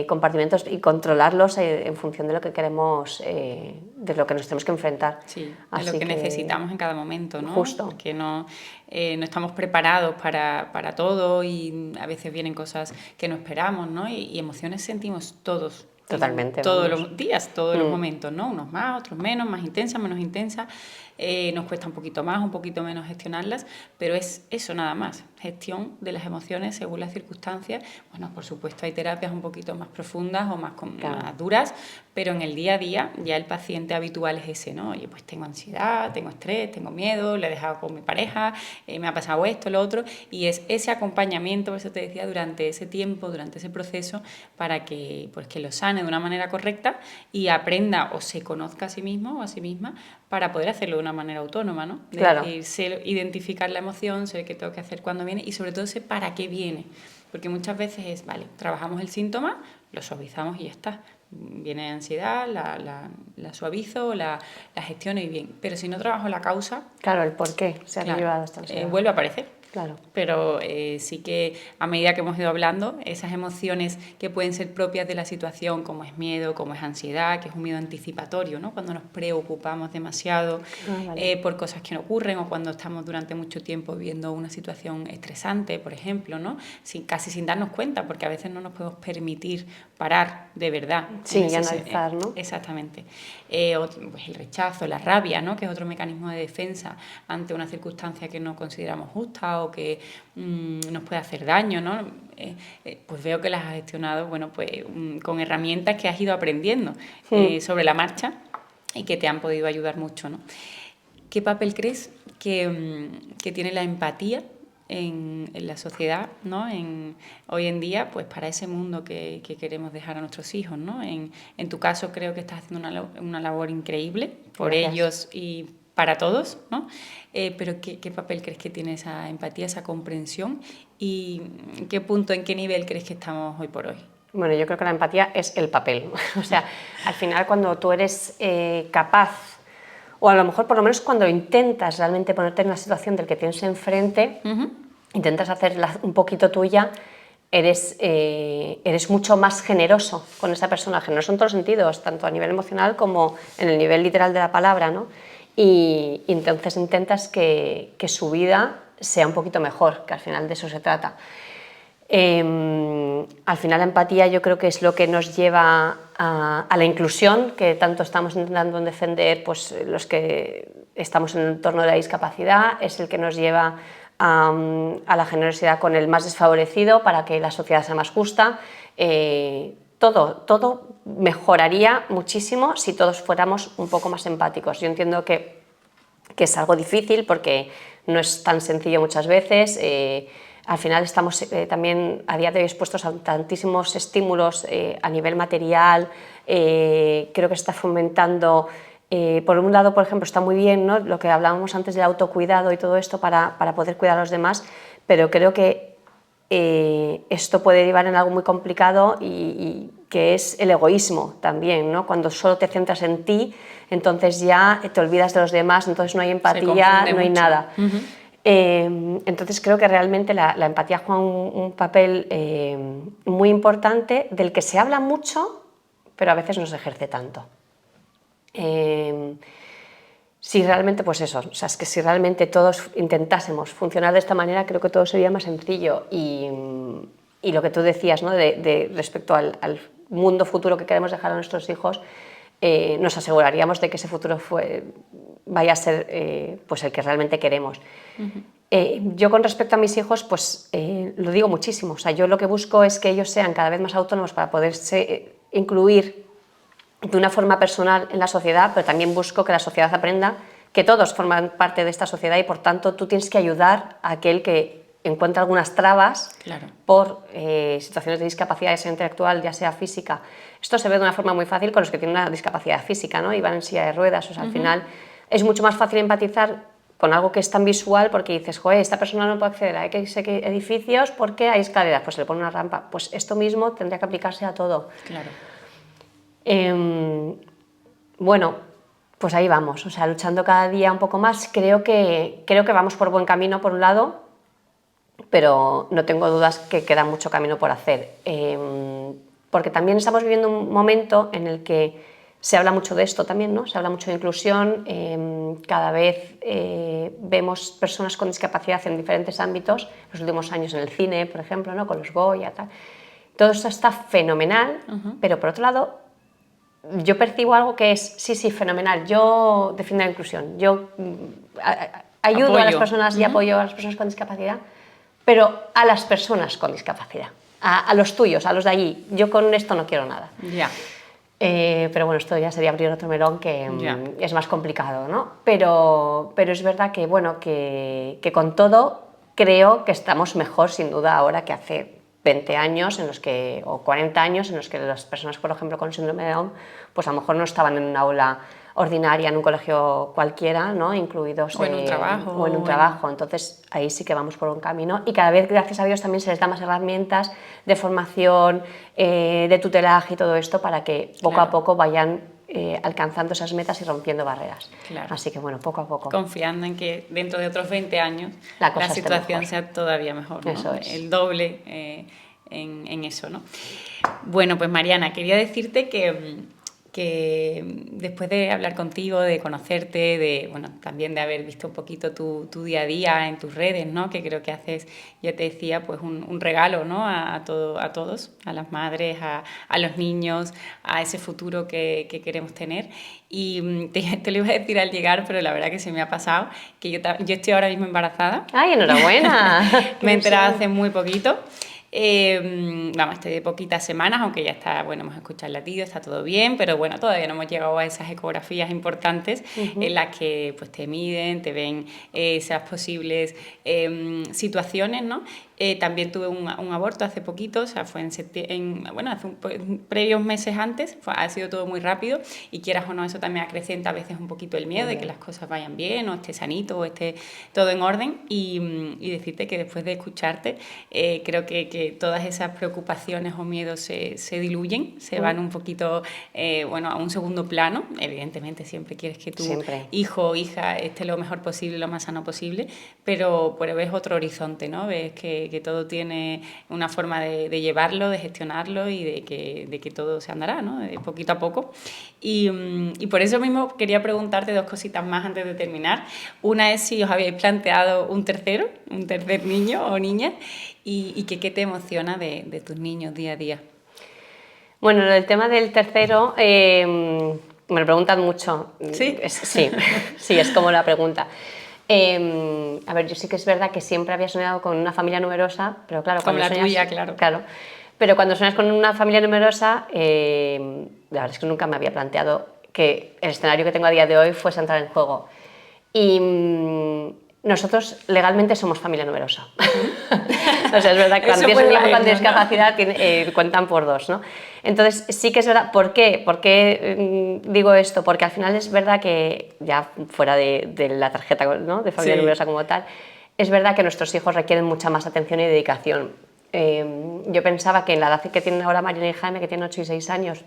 compartimentos y controlarlos en función de lo que queremos, de lo que nos tenemos que enfrentar. Sí, de lo que necesitamos en cada momento, ¿no? Justo. Porque no estamos preparados para todo, y a veces vienen cosas que no esperamos, ¿no? Y emociones sentimos todos. Totalmente. Todos los días, todos los momentos, ¿no? Unos más, otros menos, más intensas, menos intensas. Nos cuesta un poquito más, un poquito menos gestionarlas, pero es eso nada más, gestión de las emociones según las circunstancias. Bueno, por supuesto hay terapias un poquito más profundas o más duras, pero en el día a día ya el paciente habitual es ese, ¿no? Oye, pues tengo ansiedad, tengo estrés, tengo miedo, le he dejado con mi pareja, me ha pasado esto, lo otro, y es ese acompañamiento, por eso te decía, durante ese tiempo, durante ese proceso, para que, pues, que lo sane de una manera correcta y aprenda o se conozca a sí mismo o a sí misma para poder hacerlo de una manera autónoma, ¿no? Es decir, sé identificar la emoción, sé qué tengo que hacer cuando viene, y sobre todo sé para qué viene. Porque muchas veces es, vale, trabajamos el síntoma, lo suavizamos y ya está. Viene ansiedad, la suavizo, la gestiono y bien. Pero si no trabajo la causa... Claro, el por qué se ha llevado hasta ansiedad. Vuelve a aparecer. Claro. Pero sí que a medida que hemos ido hablando, esas emociones que pueden ser propias de la situación, como es miedo, como es ansiedad, que es un miedo anticipatorio, ¿no? Cuando nos preocupamos demasiado por cosas que no ocurren, o cuando estamos durante mucho tiempo viviendo una situación estresante, por ejemplo, ¿no? Casi sin darnos cuenta, porque a veces no nos podemos permitir parar de verdad. Sí, y analizar, ¿no? Exactamente. Pues el rechazo, la rabia, ¿no? Que es otro mecanismo de defensa ante una circunstancia que no consideramos justa o que nos puede hacer daño, ¿no? Pues veo que las has gestionado, bueno, pues con herramientas que has ido aprendiendo sobre la marcha y que te han podido ayudar mucho, ¿no? ¿Qué papel crees que tiene la empatía en la sociedad, ¿no? Hoy en día, pues para ese mundo que queremos dejar a nuestros hijos, ¿no? En tu caso creo que estás haciendo una labor increíble por ellos y para todos, ¿no? Pero ¿qué papel crees que tiene esa empatía, esa comprensión? ¿Y en qué punto, en qué nivel crees que estamos hoy por hoy? Bueno, yo creo que la empatía es el papel. O sea, al final cuando tú eres capaz, o a lo mejor por lo menos cuando intentas realmente ponerte en la situación del que tienes enfrente, intentas hacerla un poquito tuya, eres mucho más generoso con esa persona, generoso en todos los sentidos, tanto a nivel emocional como en el nivel literal de la palabra, ¿no? Y entonces intentas que su vida sea un poquito mejor, que al final de eso se trata. Al final la empatía yo creo que es lo que nos lleva a la inclusión, que tanto estamos intentando defender pues, los que estamos en el entorno de la discapacidad, es el que nos lleva a la generosidad con el más desfavorecido para que la sociedad sea más justa. Todo mejoraría muchísimo si todos fuéramos un poco más empáticos. Yo entiendo que es algo difícil porque no es tan sencillo muchas veces. Al final estamos también a día de hoy expuestos a tantísimos estímulos a nivel material. Creo que se está fomentando, por un lado, por ejemplo, está muy bien, ¿no?, lo que hablábamos antes del autocuidado y todo esto para poder cuidar a los demás, pero creo que esto puede derivar en algo muy complicado y que es el egoísmo también, ¿no? Cuando solo te centras en ti, entonces ya te olvidas de los demás, entonces no hay empatía, no hay nada. Entonces creo que realmente la empatía juega un papel muy importante, del que se habla mucho, pero a veces no se ejerce tanto. Si realmente, pues eso, o sea, es que si realmente todos intentásemos funcionar de esta manera, creo que todo sería más sencillo. Y lo que tú decías, ¿no?, de respecto al mundo futuro que queremos dejar a nuestros hijos, nos aseguraríamos de que ese futuro vaya a ser pues el que realmente queremos. Yo con respecto a mis hijos, pues lo digo muchísimo. O sea, yo lo que busco es que ellos sean cada vez más autónomos para poderse incluir de una forma personal en la sociedad, pero también busco que la sociedad aprenda que todos forman parte de esta sociedad y, por tanto, tú tienes que ayudar a aquel que encuentra algunas trabas, claro, por situaciones de discapacidad, ya sea intelectual, ya sea física. Esto se ve de una forma muy fácil con los que tienen una discapacidad física, ¿no?, y van en silla de ruedas. O sea, al final es mucho más fácil empatizar con algo que es tan visual, porque dices, joder, esta persona no puede acceder a X edificios porque hay escaleras, pues se le pone una rampa. Pues esto mismo tendría que aplicarse a todo. Claro. Bueno, pues ahí vamos, o sea, luchando cada día un poco más. Creo que vamos por buen camino, por un lado, pero no tengo dudas que queda mucho camino por hacer. Porque también estamos viviendo un momento en el que se habla mucho de esto también, ¿no? Se habla mucho de inclusión. Cada vez vemos personas con discapacidad en diferentes ámbitos, los últimos años en el cine, por ejemplo, ¿no?, con los Goya, tal. Todo esto está fenomenal, pero por otro lado, yo percibo algo que es, sí, fenomenal, yo defiendo la inclusión, yo ayudo a las personas y apoyo a las personas con discapacidad, pero a las personas con discapacidad, a los tuyos, a los de allí, yo con esto no quiero nada. Ya. Pero bueno, esto ya sería abrir otro melón que es más complicado, ¿no? Pero es verdad que, bueno, que con todo creo que estamos mejor, sin duda, ahora que hace 20 años o 40 años en los que las personas, por ejemplo, con síndrome de Down, pues a lo mejor no estaban en un aula ordinaria, en un colegio cualquiera, ¿no?, incluidos o en un trabajo. Entonces ahí sí que vamos por un camino, y cada vez, gracias a Dios, también se les da más herramientas de formación, de tutelaje y todo esto, para que poco a poco vayan alcanzando esas metas y rompiendo barreras. Claro. Así que bueno, poco a poco. Confiando en que dentro de otros 20 años la situación sea todavía mejor, ¿no? Eso es. El doble en eso, ¿no? Bueno, pues Mariana, quería decirte que después de hablar contigo, de conocerte, bueno, también de haber visto un poquito tu día a día en tus redes, ¿no?, que creo que haces, ya te decía, pues un regalo, ¿no?, a todos, a las madres, a los niños, a ese futuro que queremos tener. Y te lo iba a decir al llegar, pero la verdad que se me ha pasado, que yo estoy ahora mismo embarazada. ¡Ay, enhorabuena! Me he enterado hace muy poquito. Estoy de poquitas semanas, aunque ya está, bueno, hemos escuchado el latido, está todo bien, pero bueno, todavía no hemos llegado a esas ecografías importantes en las que pues te miden, te ven esas posibles situaciones, ¿no? También tuve un aborto hace poquito, o sea, fue hace previos meses antes, ha sido todo muy rápido, y quieras o no, eso también acrecenta a veces un poquito el miedo de que las cosas vayan bien, o esté sanito, o esté todo en orden, y decirte que después de escucharte, creo que todas esas preocupaciones o miedos se diluyen, se van un poquito, a un segundo plano. Evidentemente siempre quieres que tu hijo o hija esté lo mejor posible, lo más sano posible, pero ves otro horizonte, ¿no? Ves que que todo tiene una forma de llevarlo, de gestionarlo y de que todo se andará, ¿no? De poquito a poco. Y por eso mismo quería preguntarte dos cositas más antes de terminar. Una es si os habéis planteado un tercer niño o niña, y qué te emociona de tus niños día a día. Bueno, el tema del tercero me lo preguntan mucho. ¿Sí? Sí, es como la pregunta. A ver, yo sí que es verdad que siempre había soñado con una familia numerosa, pero claro, como cuando la sueñas, tuya, claro. Pero cuando sueñas con una familia numerosa, la verdad es que nunca me había planteado que el escenario que tengo a día de hoy fuese a entrar en juego. Y nosotros legalmente somos familia numerosa. O sea, es verdad que cuando tienes un hijo con discapacidad, ¿no? Cuentan por dos, ¿no? Entonces, sí que es verdad. ¿Por qué? ¿Por qué digo esto? Porque al final es verdad que, ya fuera de la tarjeta, ¿no?, de familia numerosa como tal, es verdad que nuestros hijos requieren mucha más atención y dedicación. Yo pensaba que en la edad que tienen ahora Mariana y Jaime, que tienen 8 y 6 años,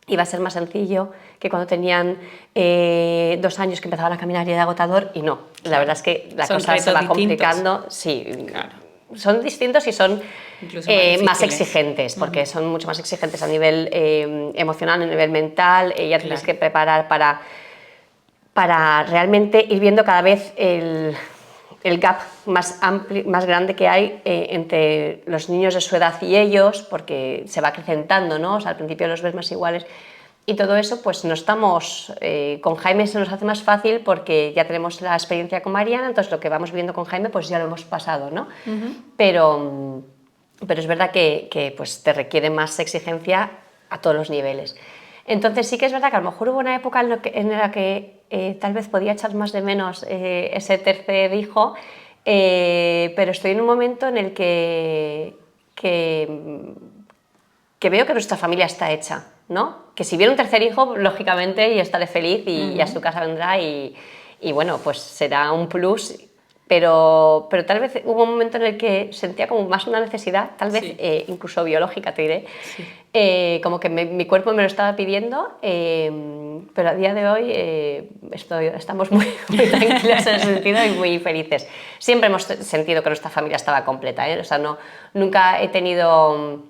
iba a ser más sencillo que cuando tenían 2 años, que empezaban a caminar y era agotador, y no. Claro. La verdad es que la cosa se va complicando. Sí, claro. Son distintos y son más exigentes, porque son mucho más exigentes a nivel emocional, a nivel mental. Ya tienes que preparar para realmente ir viendo cada vez el gap más amplio, más grande que hay entre los niños de su edad y ellos, porque se va acrecentando, ¿no? O sea, al principio los ves más iguales, y todo eso pues no estamos... con Jaime se nos hace más fácil porque ya tenemos la experiencia con Mariana, entonces lo que vamos viviendo con Jaime pues ya lo hemos pasado, ¿no? Pero es verdad que pues te requiere más exigencia a todos los niveles. Entonces sí que es verdad que a lo mejor hubo una época en la que tal vez podía echar más de menos ese tercer hijo, pero estoy en un momento en el que veo que nuestra familia está hecha, ¿no? Que si viene un tercer hijo, lógicamente yo estaré feliz y a su casa vendrá y bueno, pues será un plus. Pero tal vez hubo un momento en el que sentía como más una necesidad, tal vez incluso biológica, te diré, como que mi cuerpo me lo estaba pidiendo, pero a día de hoy estamos muy tranquilos en ese sentido y muy felices. Siempre hemos sentido que nuestra familia estaba completa, ¿eh? O sea, nunca he tenido... no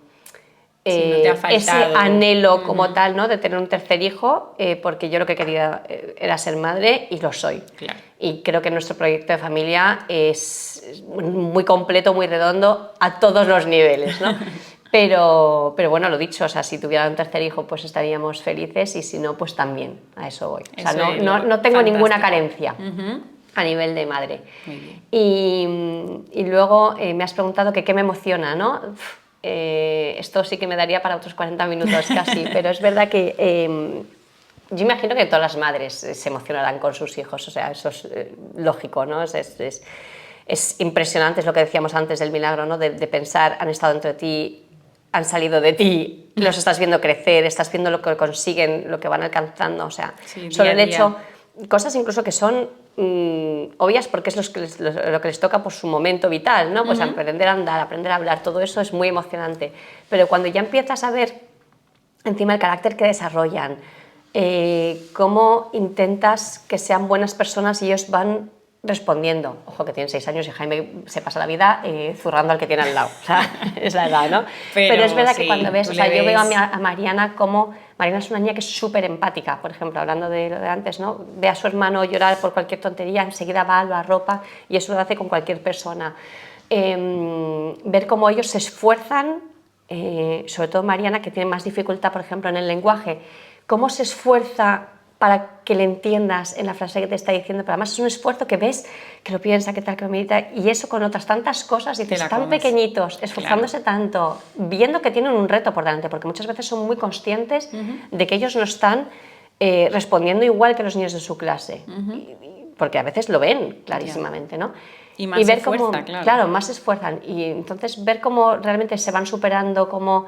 te ha faltado. Ese anhelo como tal, ¿no?, de tener un tercer hijo, porque yo lo que quería era ser madre y lo soy. Claro. Y creo que nuestro proyecto de familia es muy completo, muy redondo a todos los niveles, ¿no? Pero bueno, lo dicho, o sea, si tuviera un tercer hijo pues estaríamos felices, y si no, pues también, a eso voy. O sea, no tengo ninguna carencia a nivel de madre. Muy bien. Y luego me has preguntado que qué me emociona, ¿no? Esto sí que me daría para otros 40 minutos casi, pero es verdad que yo imagino que todas las madres se emocionarán con sus hijos, o sea, eso es lógico, ¿no? Es impresionante, es lo que decíamos antes del milagro, ¿no? De pensar, han estado entre ti, han salido de ti, los estás viendo crecer, estás viendo lo que consiguen, lo que van alcanzando, o sea, solo el hecho, cosas incluso que son obvias porque es lo que les toca por su momento vital, ¿no? Pues aprender a andar, aprender a hablar, todo eso es muy emocionante, pero cuando ya empiezas a ver encima el carácter que desarrollan, cómo intentas que sean buenas personas y ellos van respondiendo. Ojo, que tienen 6 años y Jaime se pasa la vida zurrando al que tiene al lado. O sea, es la edad, ¿no? Pero es verdad que cuando ves, o sea, yo veo a Mariana como... Mariana es una niña que es súper empática, por ejemplo, hablando de lo de antes, ¿no? Ve a su hermano llorar por cualquier tontería, enseguida va, lo arropa, y eso lo hace con cualquier persona. Ver cómo ellos se esfuerzan, sobre todo Mariana, que tiene más dificultad, por ejemplo, en el lenguaje, cómo se esfuerza para que le entiendas en la frase que te está diciendo, pero además es un esfuerzo que ves, que lo piensa, que tal, que lo medita, y eso con otras tantas cosas, y dices, tan pequeñitos, esforzándose tanto, viendo que tienen un reto por delante, porque muchas veces son muy conscientes de que ellos no están respondiendo igual que los niños de su clase, porque a veces lo ven clarísimamente, ¿no? Y más ver esfuerza, cómo, claro, más se esfuerzan, y entonces ver cómo realmente se van superando, cómo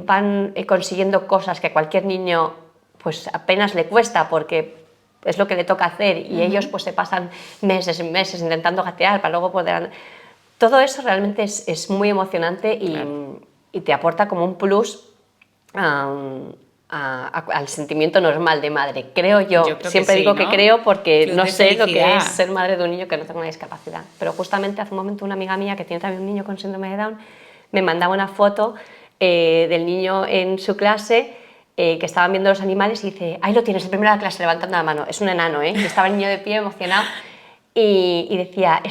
van consiguiendo cosas que a cualquier niño pues apenas le cuesta porque es lo que le toca hacer, y ellos pues se pasan meses y meses intentando gatear para luego poder... Todo eso realmente es muy emocionante y te aporta como un plus al sentimiento normal de madre, creo yo. Yo creo Siempre que sí, digo que ¿no? creo porque Plus no de sé lo que felicidad. es ser madre de un niño que no tenga una discapacidad. Pero justamente hace un momento una amiga mía que tiene también un niño con síndrome de Down me mandaba una foto del niño en su clase que estaban viendo los animales y dice, ahí lo tienes, el primero de la clase, levantando la mano. Es un enano, ¿eh? Y estaba el niño de pie emocionado y decía,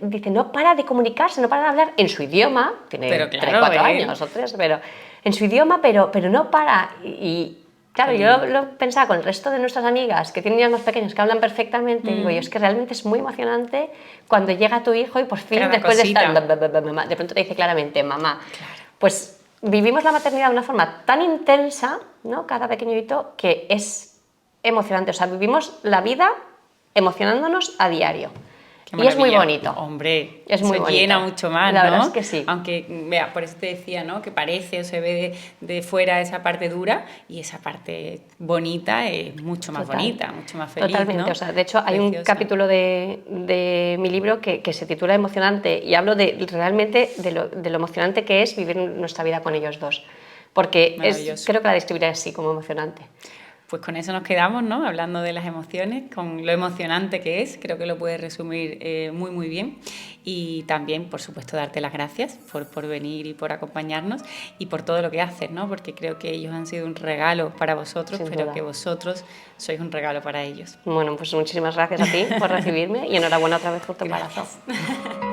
dice, no para de comunicarse, no para de hablar en su idioma, tiene Pero 3, claro, 4 años o 3, pero en su idioma, pero no para. Y claro, Qué yo lindo. lo pensaba con el resto de nuestras amigas que tienen niños más pequeños que hablan perfectamente, y digo, yo es que realmente es muy emocionante cuando llega tu hijo y por fin, Cada después cosita. de estar, de pronto te dice claramente, mamá. Claro. Pues vivimos la maternidad de una forma tan intensa, ¿no? Cada pequeñito, que es emocionante. O sea, vivimos la vida emocionándonos a diario. Qué Y es muy maravilla. bonito. Hombre, Es muy eso bonito. llena mucho más, La ¿no? verdad es que sí. Aunque, vea, por eso te decía, ¿no? Que parece o se ve de fuera esa parte dura y esa parte bonita es mucho más bonita, mucho más feliz, Totalmente. ¿no? O sea, de hecho, hay un Preciosa. capítulo de mi libro que se titula Emocionante y hablo realmente de lo emocionante que es vivir nuestra vida con ellos dos. Porque Maravilloso. creo que la describiré así, como emocionante. Pues con eso nos quedamos, ¿no? Hablando de las emociones, con lo emocionante que es, creo que lo puedes resumir muy, muy bien. Y también, por supuesto, darte las gracias por venir y por acompañarnos y por todo lo que haces, ¿no? Porque creo que ellos han sido un regalo para vosotros, Sin pero duda. que vosotros sois un regalo para ellos. Bueno, pues muchísimas gracias a ti por recibirme y enhorabuena otra vez por tu embarazo. Gracias.